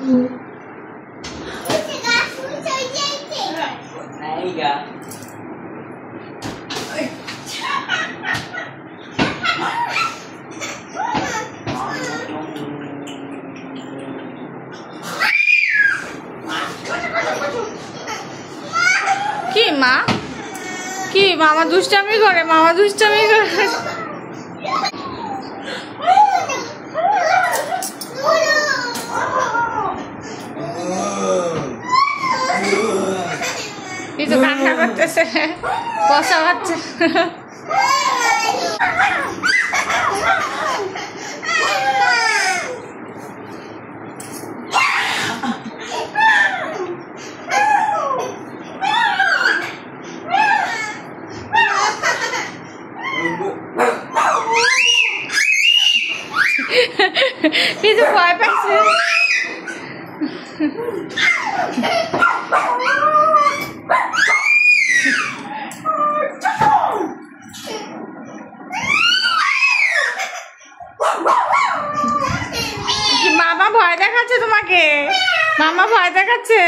কি মা কি মামা দুষ্টামি করে, মামা দুষ্টামি করে। এই তো কান্না করতেছে, কষা বাচ্চা। এই তো ভয় পাইছে। মামা ভয় দেখাচ্ছে তোমাকে, মামা ভয় দেখাচ্ছে।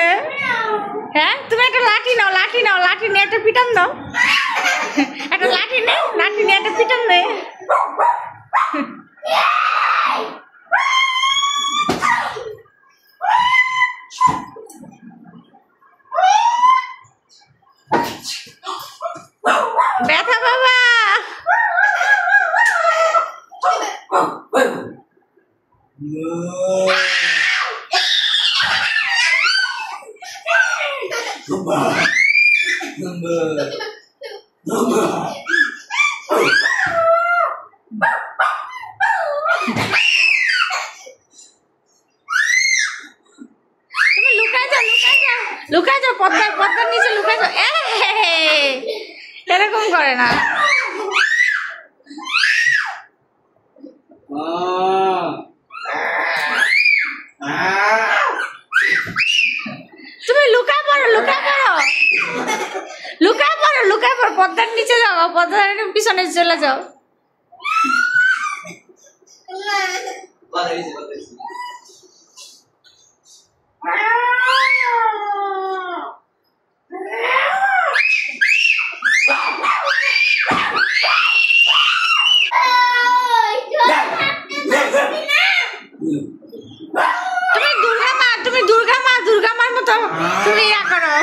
হ্যাঁ, তুমি একটা লাঠি নাও, লাঠি নাও, লাঠি নিয়ে একটা পিটান দাও। একটা লাঠি নে, লাঠি নিয়ে একটা পিটান দে। ব্যথা বাবা। তুমি লুকাই যাও, লুকাই যাও, লুকাই যাও, পদ্মার পদ্মার নিচে লুকাই যাও। এরকম করে না। তুমি লুকাই পড়ো, লুকাই পড়ো, লুকাই পড়ো, লুকাই পড়ো, পদ্মার নিচে যাও, পদ্মার পিছনে চলে যাও। তুমি দুর্গা মা, তুমি দুর্গা মা, দুর্গা মার মতো তুমি ইয়া করো।